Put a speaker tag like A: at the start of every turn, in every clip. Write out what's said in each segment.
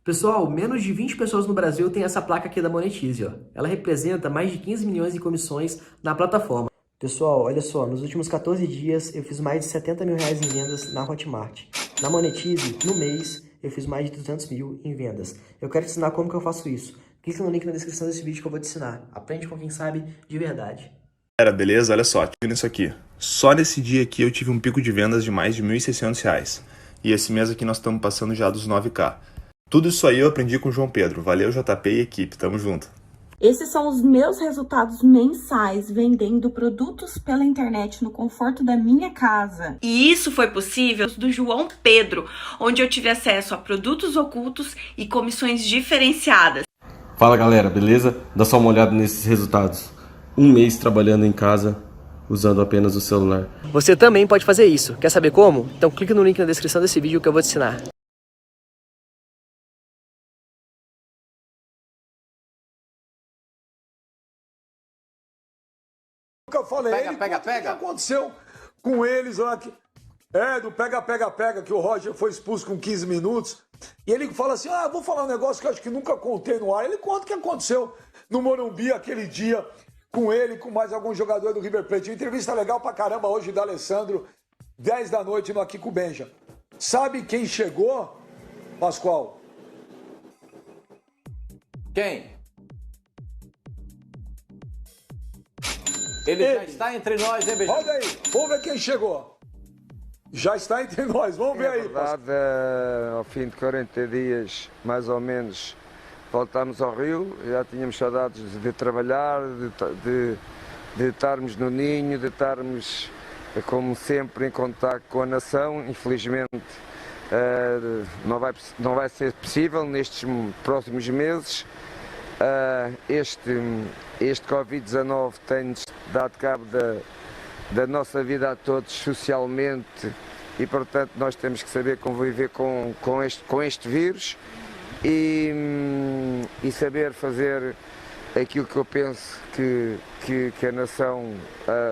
A: Pessoal, menos de 20 pessoas no Brasil têm essa placa aqui da Monetize, ó. Ela representa mais de 15 milhões em comissões na plataforma. Pessoal, olha só, nos últimos 14 dias eu fiz mais de 70 mil reais em vendas na Hotmart. Na Monetize, no mês, eu fiz mais de 200 mil em vendas. Eu quero te ensinar como que eu faço isso. Clica no link na descrição desse vídeo que eu vou te ensinar. Aprende com quem sabe de verdade.
B: Beleza? Olha só, tive isso aqui. Só nesse dia aqui eu tive um pico de vendas de mais de R$ 1.600. E esse mês aqui nós estamos passando já dos 9K. Tudo isso aí eu aprendi com o João Pedro. Valeu, JP e equipe. Tamo junto.
C: Esses são os meus resultados mensais vendendo produtos pela internet no conforto da minha casa.
D: E isso foi possível do João Pedro, onde eu tive acesso a produtos ocultos e comissões diferenciadas.
E: Fala galera, beleza? Dá só uma olhada nesses resultados. Um mês trabalhando em casa, usando apenas o celular.
A: Você também pode fazer isso. Quer saber como? Então clica no link na descrição desse vídeo que eu vou te ensinar.
F: Eu falei,
G: Pega.
F: O que aconteceu com eles lá? Do pega, que o Roger foi expulso com 15 minutos. E ele fala assim, vou falar um negócio que eu acho que nunca contei no ar. Ele conta o que aconteceu no Morumbi aquele dia, com ele, com mais algum jogador do River Plate. Uma entrevista legal pra caramba hoje da Alessandro, 10 da noite no Aqui com o Benja. Sabe quem chegou, Pascoal?
G: Quem? Ele já está entre nós, hein, Benjamin?
F: Olha aí, vamos ver quem chegou. Já está entre nós, vamos ver aí.
H: É verdade, ao fim de 40 dias, mais ou menos, voltámos ao Rio. Já tínhamos saudades de trabalhar, de estarmos no ninho, de estarmos, como sempre, em contato com a nação. Infelizmente, não vai ser possível nestes próximos meses. Este Covid-19 tem-nos dado cabo da nossa vida a todos socialmente e, portanto, nós temos que saber conviver com este vírus e saber fazer aquilo que eu penso que a nação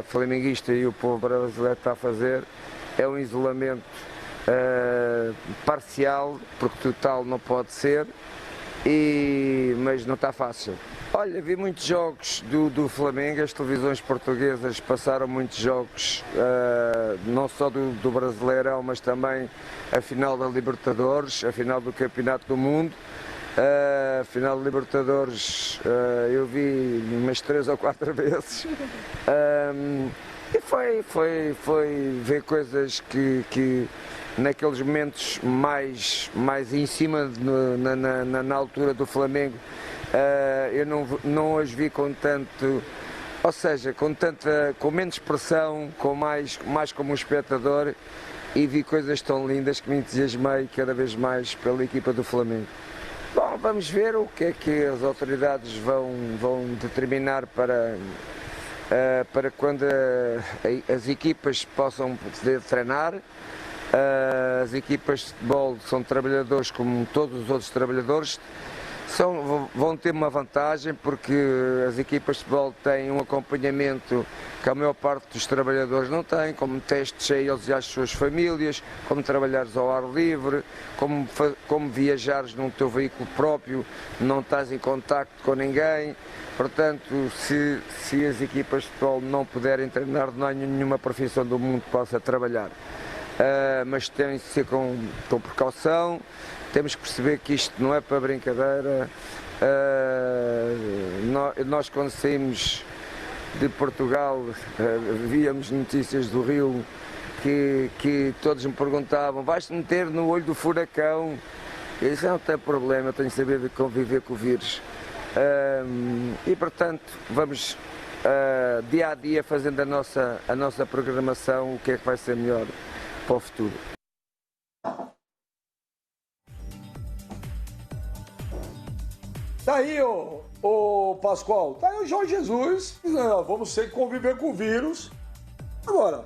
H: flamenguista e o povo brasileiro está a fazer, é um isolamento parcial, porque total não pode ser, mas não está fácil. Olha, vi muitos jogos do Flamengo, as televisões portuguesas passaram muitos jogos, não só do Brasileirão, mas também a final da Libertadores, a final do Campeonato do Mundo. A final da Libertadores eu vi umas 3 ou 4 vezes. E foi ver coisas que naqueles momentos mais em cima, na altura do Flamengo, eu não as vi com tanto, ou seja, com menos pressão, mais como um espectador, e vi coisas tão lindas que me entusiasmei cada vez mais pela equipa do Flamengo. Bom, vamos ver o que é que as autoridades vão determinar para quando as equipas possam poder treinar. As equipas de futebol são trabalhadores como todos os outros trabalhadores. Vão ter uma vantagem porque as equipas de futebol têm um acompanhamento que a maior parte dos trabalhadores não tem, como testes a eles e às suas famílias, como trabalhares ao ar livre, como viajares num teu veículo próprio, não estás em contacto com ninguém. Portanto, se as equipas de futebol não puderem treinar, não há nenhuma profissão do mundo que possa trabalhar. Mas tem de ser com precaução. Temos que perceber que isto não é para brincadeira. Nós quando saímos de Portugal víamos notícias do Rio que todos me perguntavam: vais-te meter no olho do furacão? Eu disse: não tem problema, eu tenho que saber de conviver com o vírus. E portanto vamos dia a dia fazendo a nossa programação, o que é que vai ser melhor para o futuro.
F: Tá aí, ô Pascoal, tá aí o Jorge Jesus, vamos ter que conviver com o vírus. Agora,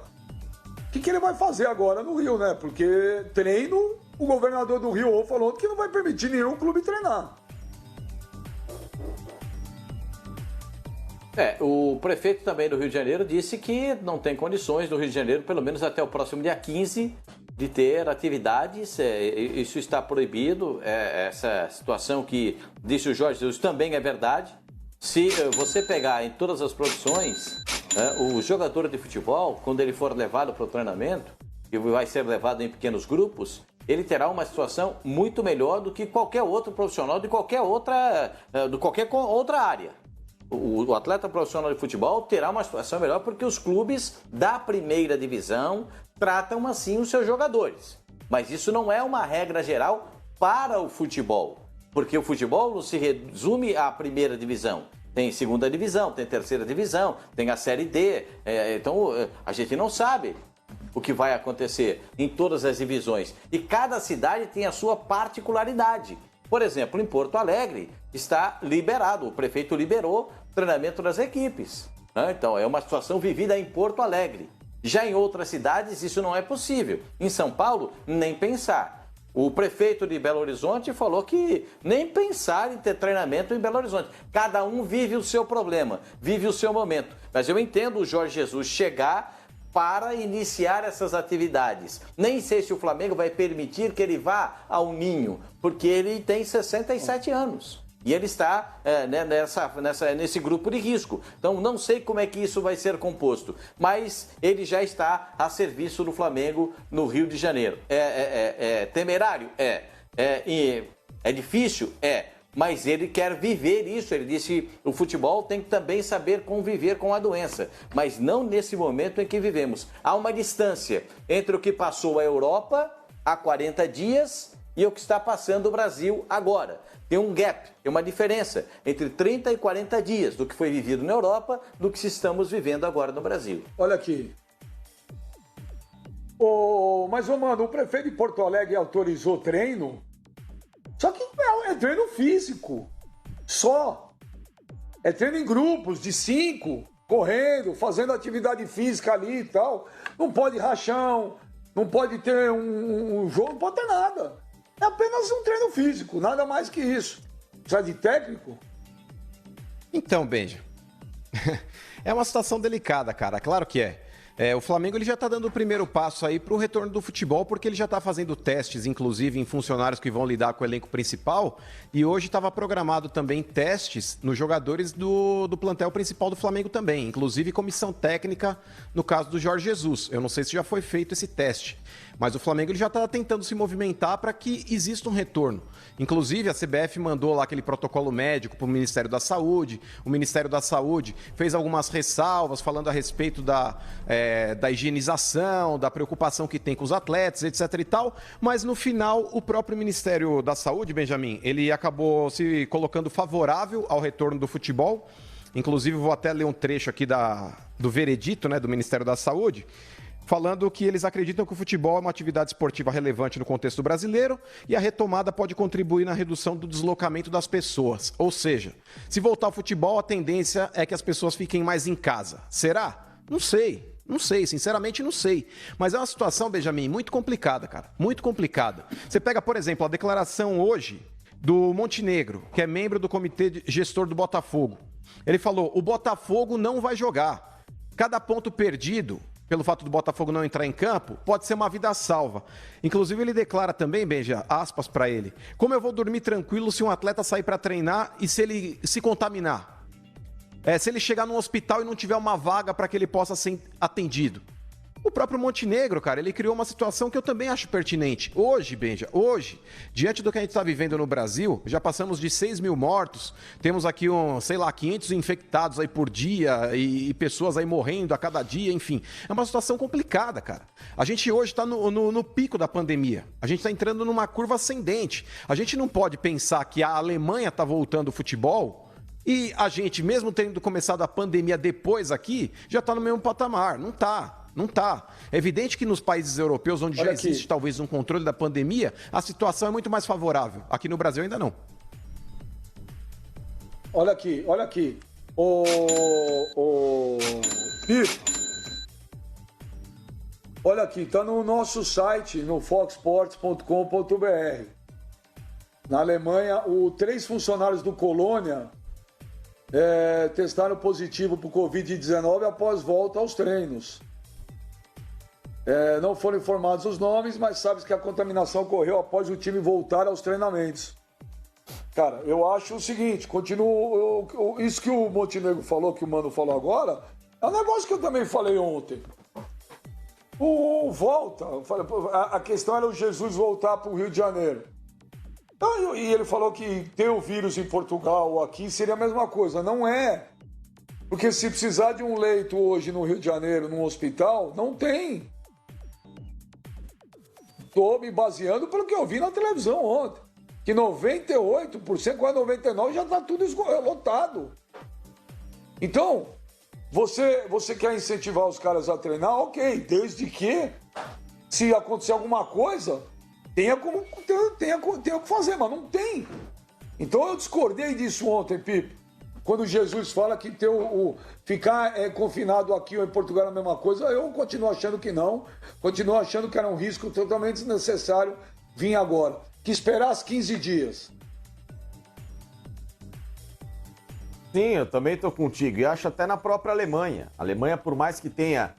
F: o que ele vai fazer agora no Rio, né? Porque treino, o governador do Rio falou que não vai permitir nenhum clube treinar.
G: O prefeito também do Rio de Janeiro disse que não tem condições do Rio de Janeiro, pelo menos até o próximo dia 15, de ter atividades, isso está proibido, essa situação que disse o Jorge Jesus também é verdade. Se você pegar em todas as profissões, o jogador de futebol, quando ele for levado para o treinamento, e vai ser levado em pequenos grupos, ele terá uma situação muito melhor do que qualquer outro profissional de qualquer outra área. O atleta profissional de futebol terá uma situação melhor porque os clubes da primeira divisão tratam assim os seus jogadores. Mas isso não é uma regra geral para o futebol, porque o futebol não se resume à primeira divisão. Tem segunda divisão, tem terceira divisão, tem a Série D, então a gente não sabe o que vai acontecer em todas as divisões. E cada cidade tem a sua particularidade. Por exemplo, em Porto Alegre está liberado, o prefeito liberou treinamento das equipes. Então é uma situação vivida em Porto Alegre. Já em outras cidades isso não é possível. Em São Paulo, nem pensar. O prefeito de Belo Horizonte falou que nem pensar em ter treinamento em Belo Horizonte. Cada um vive o seu problema, vive o seu momento. Mas eu entendo o Jorge Jesus chegar para iniciar essas atividades. Nem sei se o Flamengo vai permitir que ele vá ao Ninho, porque ele tem 67 anos. E ele está nesse grupo de risco. Então não sei como é que isso vai ser composto, mas ele já está a serviço do Flamengo no Rio de Janeiro. É temerário? É difícil? Mas ele quer viver isso. Ele disse que o futebol tem que também saber conviver com a doença, mas não nesse momento em que vivemos. Há uma distância entre o que passou a Europa há 40 dias e o que está passando o Brasil agora. Tem um gap, tem uma diferença entre 30 e 40 dias do que foi vivido na Europa do que estamos vivendo agora no Brasil.
F: Olha aqui. Mas, mano, o prefeito de Porto Alegre autorizou treino, só que é treino físico. Só. É treino em grupos de 5, correndo, fazendo atividade física ali e tal. Não pode rachão, não pode ter um jogo, não pode ter nada. É apenas um treino físico, nada mais que isso. Precisa de técnico?
I: Então, Benja, é uma situação delicada, cara. Claro que é. O Flamengo ele já está dando o primeiro passo aí para o retorno do futebol, porque ele já está fazendo testes, inclusive em funcionários que vão lidar com o elenco principal, e hoje estava programado também testes nos jogadores do plantel principal do Flamengo também, inclusive comissão técnica no caso do Jorge Jesus. Eu não sei se já foi feito esse teste, mas o Flamengo ele já está tentando se movimentar para que exista um retorno. Inclusive a CBF mandou lá aquele protocolo médico para o Ministério da Saúde, o Ministério da Saúde fez algumas ressalvas falando a respeito da higienização, da preocupação que tem com os atletas, etc e tal, mas no final o próprio Ministério da Saúde, Benjamin, ele acabou se colocando favorável ao retorno do futebol. Inclusive vou até ler um trecho aqui do veredito, né, do Ministério da Saúde, falando que eles acreditam que o futebol é uma atividade esportiva relevante no contexto brasileiro e a retomada pode contribuir na redução do deslocamento das pessoas. Ou seja, se voltar ao futebol, a tendência é que as pessoas fiquem mais em casa. Será? Não sei, sinceramente não sei. Mas é uma situação, Benjamin, muito complicada, cara. Muito complicada. Você pega, por exemplo, a declaração hoje do Montenegro, que é membro do comitê gestor do Botafogo. Ele falou, o Botafogo não vai jogar. Cada ponto perdido, pelo fato do Botafogo não entrar em campo, pode ser uma vida salva. Inclusive ele declara também, Benja, aspas para ele, como eu vou dormir tranquilo se um atleta sair para treinar e se ele se contaminar? Se ele chegar num hospital e não tiver uma vaga para que ele possa ser atendido. O próprio Montenegro, cara, ele criou uma situação que eu também acho pertinente. Hoje, Benja, diante do que a gente está vivendo no Brasil, já passamos de 6 mil mortos, temos aqui 500 infectados aí por dia e pessoas aí morrendo a cada dia, enfim. É uma situação complicada, cara. A gente hoje está no pico da pandemia. A gente está entrando numa curva ascendente. A gente não pode pensar que a Alemanha está voltando ao futebol e a gente, mesmo tendo começado a pandemia depois aqui, já está no mesmo patamar. Não tá. É evidente que nos países europeus, onde já existe talvez um controle da pandemia, a situação é muito mais favorável. Aqui no Brasil ainda não.
F: Olha aqui. Olha aqui, tá no nosso site, no foxsports.com.br. Na Alemanha, 3 funcionários do Colônia testaram positivo para o Covid-19 após volta aos treinos. Não foram informados os nomes, mas sabe que a contaminação ocorreu após o time voltar aos treinamentos. Cara, eu acho o seguinte, isso que o Montenegro falou, que o Mano falou agora, é um negócio que eu também falei ontem. A questão era o Jesus voltar para o Rio de Janeiro. E ele falou que ter o vírus em Portugal ou aqui seria a mesma coisa. Não é. Porque se precisar de um leito hoje no Rio de Janeiro, num hospital, não tem. Estou me baseando pelo que eu vi na televisão ontem. Que 98%, quase 99% já está tudo lotado. Então, você quer incentivar os caras a treinar? Ok, desde que, se acontecer alguma coisa, tenha o que fazer, mas não tem. Então eu discordei disso ontem, Pipe. Quando Jesus fala que ficar confinado aqui ou em Portugal é a mesma coisa, eu continuo achando que não. Continuo achando que era um risco totalmente desnecessário vir agora. Que esperasse 15 dias.
J: Sim, eu também estou contigo. E acho até na própria Alemanha. A Alemanha, por mais que tenha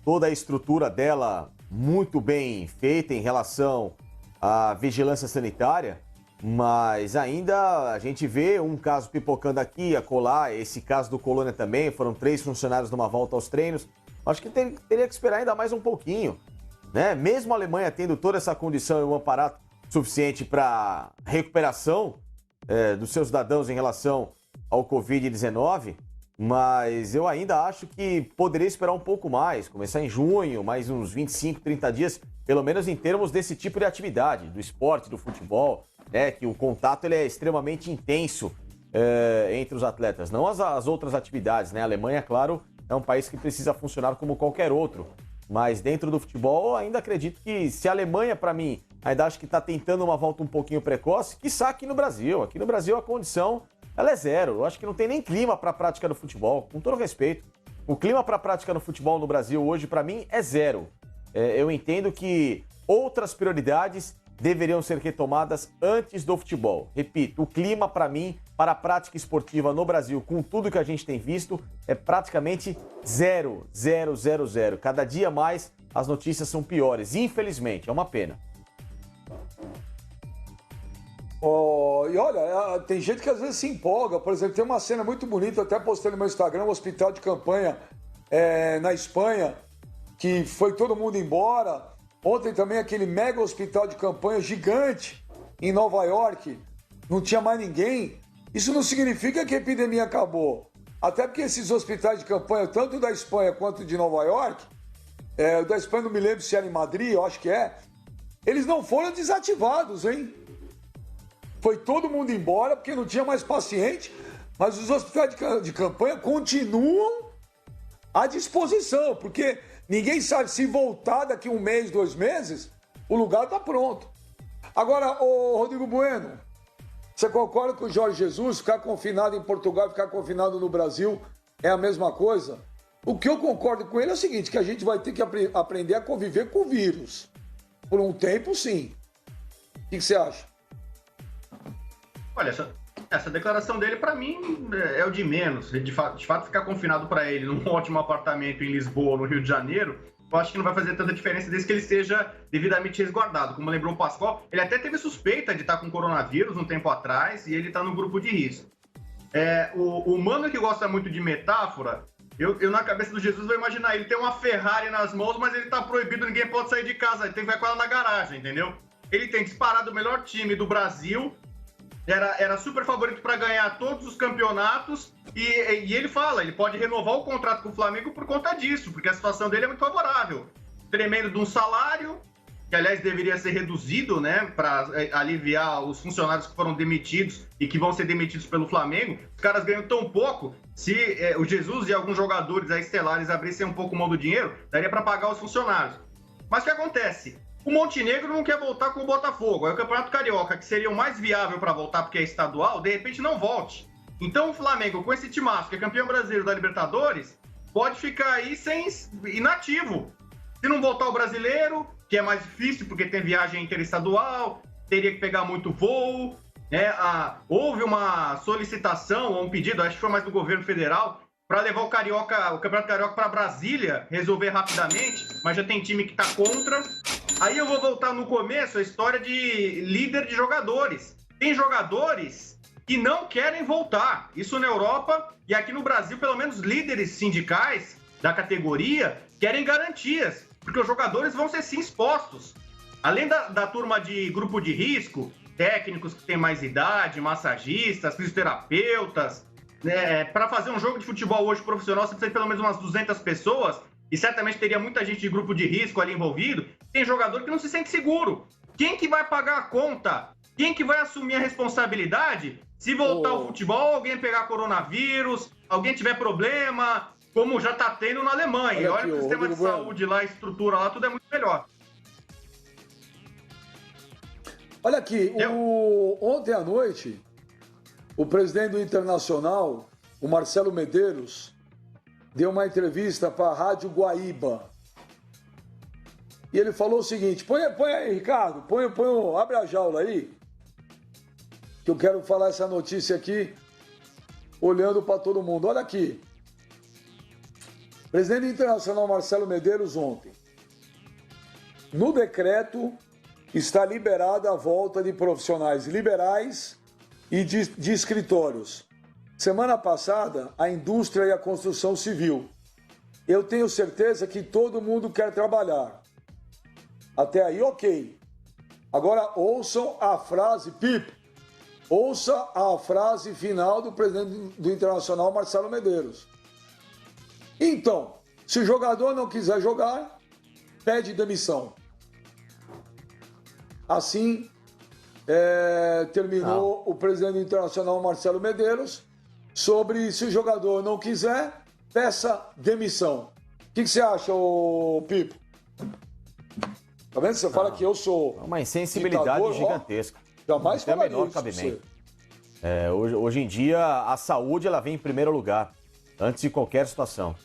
J: toda a estrutura dela muito bem feita em relação à vigilância sanitária, mas ainda a gente vê um caso pipocando aqui, acolá, esse caso do Colônia também, foram 3 funcionários numa volta aos treinos. Acho que teria que esperar ainda mais um pouquinho, né? Mesmo a Alemanha tendo toda essa condição e um aparato suficiente para recuperação dos seus cidadãos em relação ao Covid-19, mas eu ainda acho que poderia esperar um pouco mais, começar em junho, mais uns 25, 30 dias, pelo menos em termos desse tipo de atividade, do esporte, do futebol, né, que o contato ele é extremamente intenso entre os atletas, não as outras atividades, né? A Alemanha, claro, é um país que precisa funcionar como qualquer outro, mas dentro do futebol, ainda acredito que se a Alemanha, para mim, ainda acho que está tentando uma volta um pouquinho precoce, quiçá aqui no Brasil. Aqui no Brasil a condição ela é zero. Eu acho que não tem nem clima para a prática do futebol, com todo respeito. O clima para a prática no futebol no Brasil hoje, para mim, é zero. Eu entendo que outras prioridades deveriam ser retomadas antes do futebol. Repito, o clima para mim, para a prática esportiva no Brasil, com tudo que a gente tem visto, é praticamente zero. Cada dia mais as notícias são piores. Infelizmente, é uma pena.
F: E olha, tem gente que às vezes se empolga. Por exemplo, tem uma cena muito bonita, até postei no meu Instagram, um hospital de campanha na Espanha, que foi todo mundo embora. Ontem também aquele mega hospital de campanha gigante em Nova York, não tinha mais ninguém. Isso não significa que a epidemia acabou. Até porque esses hospitais de campanha, tanto da Espanha quanto de Nova York, o da Espanha não me lembro se era em Madrid, eu acho que eles não foram desativados, hein? Foi todo mundo embora porque não tinha mais paciente, mas os hospitais de campanha continuam à disposição, porque ninguém sabe se voltar daqui 1 mês, 2 meses, o lugar está pronto. Agora, Rodrigo Bueno, você concorda com o Jorge Jesus, ficar confinado em Portugal e ficar confinado no Brasil é a mesma coisa? O que eu concordo com ele é o seguinte, que a gente vai ter que aprender a conviver com o vírus. Por um tempo, sim. O que você acha?
K: Olha, essa declaração dele, para mim, é o de menos. De fato, ficar confinado para ele num ótimo apartamento em Lisboa, no Rio de Janeiro, eu acho que não vai fazer tanta diferença desde que ele seja devidamente resguardado. Como lembrou o Pascoal, ele até teve suspeita de estar com coronavírus um tempo atrás e ele está no grupo de risco. O Mano, que gosta muito de metáfora, eu na cabeça do Jesus vou imaginar, ele tem uma Ferrari nas mãos, mas ele tá proibido, ninguém pode sair de casa, ele tem que vai com ela na garagem, entendeu? Ele tem disparado o melhor time do Brasil, era super favorito para ganhar todos os campeonatos e ele fala, ele pode renovar o contrato com o Flamengo por conta disso, porque a situação dele é muito favorável. Tremendo de um salário, que aliás deveria ser reduzido, né, para aliviar os funcionários que foram demitidos e que vão ser demitidos pelo Flamengo. Os caras ganham tão pouco, se o Jesus e alguns jogadores estelares abrissem um pouco mão do dinheiro, daria para pagar os funcionários. Mas o que acontece? O Montenegro não quer voltar com o Botafogo. Aí o Campeonato Carioca, que seria o mais viável para voltar porque é estadual, de repente não volte. Então o Flamengo, com esse timaço, que é campeão brasileiro da Libertadores, pode ficar aí inativo. Se não voltar o brasileiro, que é mais difícil porque tem viagem interestadual, teria que pegar muito voo, né? Houve uma solicitação ou um pedido, acho que foi mais do governo federal, para levar o Campeonato Carioca para Brasília, resolver rapidamente, mas já tem time que está contra. Aí eu vou voltar no começo, a história de líder de jogadores. Tem jogadores que não querem voltar. Isso na Europa e aqui no Brasil, pelo menos líderes sindicais da categoria querem garantias, porque os jogadores vão ser sim expostos. Além da turma de grupo de risco, técnicos que têm mais idade, massagistas, fisioterapeutas, para fazer um jogo de futebol hoje profissional, você precisa de pelo menos umas 200 pessoas, e certamente teria muita gente de grupo de risco ali envolvido. Tem jogador que não se sente seguro. Quem que vai pagar a conta? Quem que vai assumir a responsabilidade se voltar ao futebol, alguém pegar coronavírus, alguém tiver problema, como já está tendo na Alemanha? E olha que o sistema de saúde lá, a estrutura lá, tudo é muito melhor.
F: Olha aqui, ontem à noite, o presidente do Internacional, o Marcelo Medeiros, deu uma entrevista para a Rádio Guaíba. E ele falou o seguinte, põe aí, Ricardo, abre a jaula aí, que eu quero falar essa notícia aqui, olhando para todo mundo. Olha aqui, presidente do Internacional Marcelo Medeiros ontem, no decreto está liberada a volta de profissionais liberais e de escritórios. Semana passada, a indústria e a construção civil. Eu tenho certeza que todo mundo quer trabalhar. Até aí, ok. Agora, ouçam a frase, Pipo. Ouça a frase final do presidente do Internacional, Marcelo Medeiros. Então, se o jogador não quiser jogar, pede demissão. Assim, terminou o presidente do Internacional, Marcelo Medeiros, sobre se o jogador não quiser, peça demissão. O que você acha, Pipo? Tá vendo? Você fala que eu sou
J: uma insensibilidade
F: ditador,
J: gigantesca.
F: Jamais
J: não tem o
F: falaria
J: menor
F: isso
J: cabimento. Hoje em dia, a saúde ela vem em primeiro lugar, antes de qualquer situação.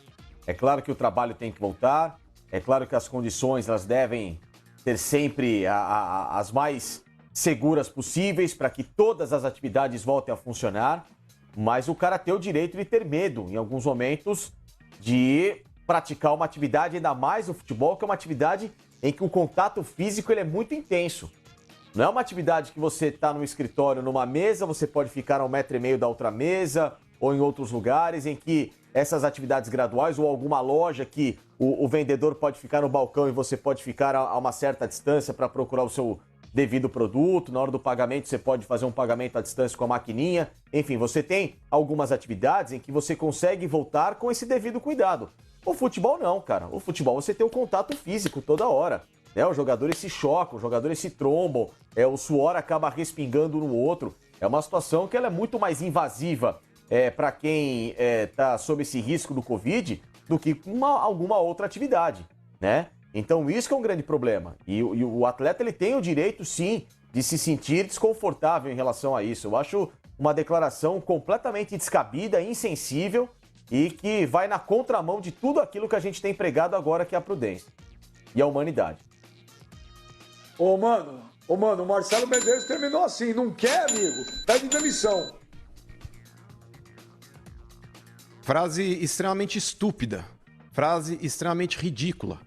J: É claro que o trabalho tem que voltar, é claro que as condições elas devem ter sempre as mais seguras possíveis para que todas as atividades voltem a funcionar, mas o cara tem o direito de ter medo, em alguns momentos, de praticar uma atividade, ainda mais o futebol, que é uma atividade em que o contato físico ele é muito intenso. Não é uma atividade que você está no escritório, numa mesa, você pode ficar a 1,5 metro da outra mesa, ou em outros lugares, em que essas atividades graduais, ou alguma loja que o vendedor pode ficar no balcão e você pode ficar a uma certa distância para procurar o seu devido produto. Na hora do pagamento, você pode fazer um pagamento à distância com a maquininha. Enfim, você tem algumas atividades em que você consegue voltar com esse devido cuidado. O futebol não, cara. O futebol você tem o contato físico toda hora. Os jogadores se chocam, os jogadores se trombam, o suor acaba respingando no outro. É uma situação que ela é muito mais invasiva para quem está sob esse risco do Covid do que alguma outra atividade, né? Então isso que é um grande problema. E o atleta ele tem o direito, sim, de se sentir desconfortável em relação a isso. Eu acho uma declaração completamente descabida, insensível e que vai na contramão de tudo aquilo que a gente tem pregado agora, que é a prudência e a humanidade.
F: Ô, mano, o Marcelo Medeiros terminou assim. Não quer, amigo? Pede demissão.
I: Frase extremamente estúpida. Frase extremamente ridícula.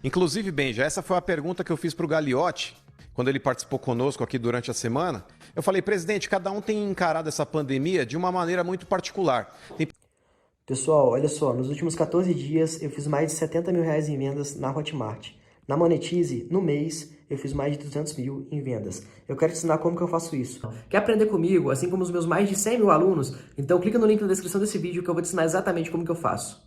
I: Inclusive, Benja, essa foi a pergunta que eu fiz pro Gagliotti, quando ele participou conosco aqui durante a semana. Eu falei, presidente, cada um tem encarado essa pandemia de uma maneira muito particular.
A: Pessoal, olha só, nos últimos 14 dias eu fiz mais de 70 mil reais em vendas na Hotmart. Na Monetize, no mês, eu fiz mais de 200 mil em vendas. Eu quero te ensinar como que eu faço isso. Quer aprender comigo, assim como os meus mais de 100 mil alunos? Então clica no link na descrição desse vídeo que eu vou te ensinar exatamente como que eu faço.